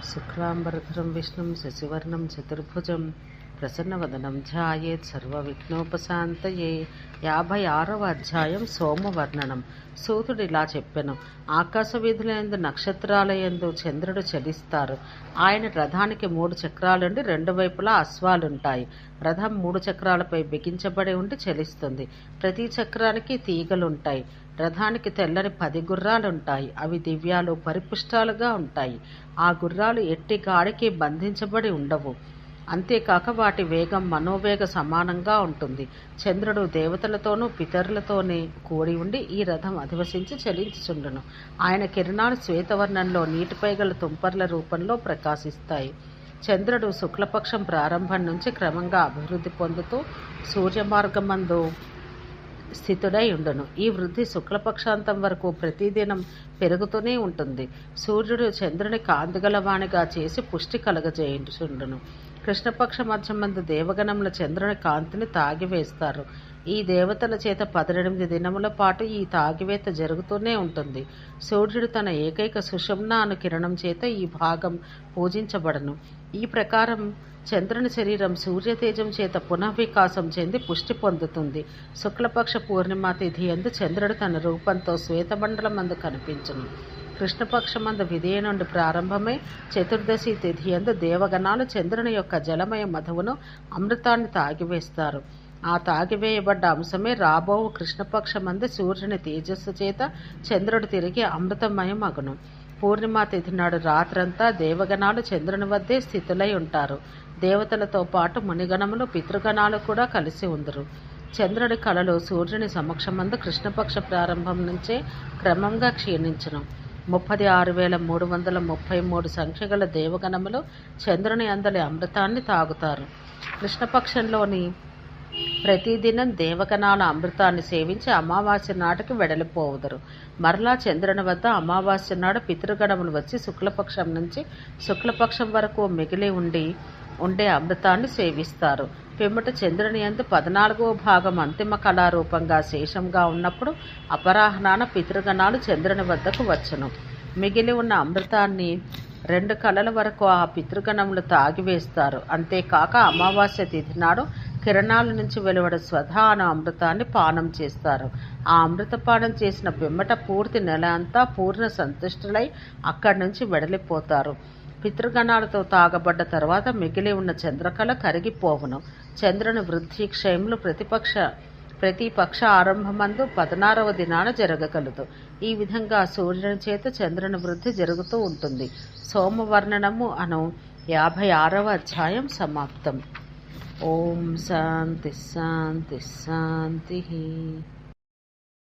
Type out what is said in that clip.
శుక్లాంబరధరం విష్ణుం శశివర్ణం చతుర్భుజం ప్రసన్నవదనం ధ్యాయేత్ సర్వవిఘ్నోపశాంతయే. 56వ అధ్యాయం సోమవర్ణనం. సూతుడు ఇలా చెప్పెను. ఆకాశ వీధులందు నక్షత్రాలయందు చంద్రుడు చలిస్తారు. ఆయన రథానికి 3 చక్రాలుండి 2 వైపులా అశ్వాలుంటాయి. రథం 3 చక్రాలపై బిగించబడి ఉండి చలిస్తుంది. ప్రతి చక్రానికి తీగలుంటాయి. రథానికి తెల్లని 10 గుర్రాలుంటాయి. అవి దివ్యాలు పరిపుష్టాలుగా ఉంటాయి. ఆ గుర్రాలు ఎట్టి గాడికి బంధించబడి ఉండవు. అంతేకాక వాటి వేగం మనోవేగ సమానంగా ఉంటుంది. చంద్రుడు దేవతలతోనూ పితరులతోనే కూడి ఉండి ఈ రథం అధివసించి చలించుచుండును. ఆయన కిరణాలు శ్వేతవర్ణంలో నీటిపై గల తుంపర్ల రూపంలో ప్రకాశిస్తాయి. చంద్రుడు శుక్లపక్షం ప్రారంభం నుంచి క్రమంగా అభివృద్ధి పొందుతూ సూర్యమార్గమందు స్థితుడై ఉండును. ఈ వృద్ధి శుక్లపక్షాంతం వరకు ప్రతిదినం పెరుగుతూనే ఉంటుంది. సూర్యుడు చంద్రుని కాంతిగలవాణిగా చేసి పుష్టి కలగజేయుచుండును. కృష్ణపక్ష మధ్యమందు దేవగణముల చంద్రుని కాంతిని తాగివేస్తారు. ఈ దేవతల చేత 18 దినముల పాటు ఈ తాగివేత జరుగుతూనే ఉంటుంది. సూర్యుడు తన ఏకైక సుషుమ్న అను కిరణం చేత ఈ భాగం పూజించబడను. ఈ ప్రకారం చంద్రుని శరీరం సూర్యతేజం చేత పునఃవికాసం చెంది పుష్టి పొందుతుంది. శుక్లపక్ష పూర్ణిమ తిథి యందు చంద్రుడు తన రూపంతో శ్వేతమండలమందు కనిపించును. కృష్ణపక్షమందు విధియ నుండి ప్రారంభమై చతుర్దశి తిథి యందు దేవగణాలు చంద్రుని యొక్క జలమయ మధువును అమృతాన్ని తాగివేస్తారు. ఆ తాగివేయబడ్డ అంశమే రాబో కృష్ణపక్షమందు సూర్యుని తేజస్సు చేత చంద్రుడు తిరిగి అమృతమయం అగును. పూర్ణిమ తిథి నాడు రాత్రంతా దేవగణాలు చంద్రుని వద్దే స్థితులై ఉంటారు. దేవతలతో పాటు మునిగణములు పితృగణాలు కూడా కలిసి ఉందరు. చంద్రుడి కళలు సూర్యుని సమక్షమందు కృష్ణపక్ష ప్రారంభం నుంచే క్రమంగా క్షీణించును. 36,333 సంఖ్యగల దేవగణములు చంద్రుని అందలి అమృతాన్ని తాగుతారు. కృష్ణపక్షంలోని ప్రతిదినం దేవగణాల అమృతాన్ని సేవించి అమావాస్య నాటికి వెడలిపోవుదరు. మరలా చంద్రుని వద్ద అమావాస్య నాడు పితృగణములు వచ్చి శుక్లపక్షం నుంచి శుక్లపక్షం వరకు మిగిలి ఉండే అమృతాన్ని సేవిస్తారు. పిమ్మట చంద్రుని యందు 14వ భాగం అంతిమ కళారూపంగా శేషంగా ఉన్నప్పుడు అపరాహ్నాన పితృగణాలు చంద్రుని వద్దకు వచ్చును. మిగిలి ఉన్న అమృతాన్ని 2 కళల వరకు ఆ పితృగణములు తాగివేస్తారు. అంతేకాక అమావాస్య తిథి నాడు కిరణాల నుంచి వెలువడ స్వధా అను అమృతాన్ని పానం చేస్తారు. ఆ అమృతపానం చేసిన పిమ్మట పూర్తి నెల అంతా పూర్ణ సంతుష్టులై అక్కడి నుంచి వెడలిపోతారు. పితృగణాలతో తాగబడ్డ తర్వాత మిగిలి ఉన్న చంద్రకళ కరిగిపోవును. చంద్రుని వృద్ధి క్షయములు ప్రతి పక్ష ఆరంభమందు 16వ దినాన జరగగలదు. ఈ విధంగా సూర్యుని చేత చంద్రుని వృద్ధి జరుగుతూ ఉంటుంది. సోమవర్ణనము అను 56వ అధ్యాయం సమాప్తం. ఓం శాంతి శాంతి శాంతి.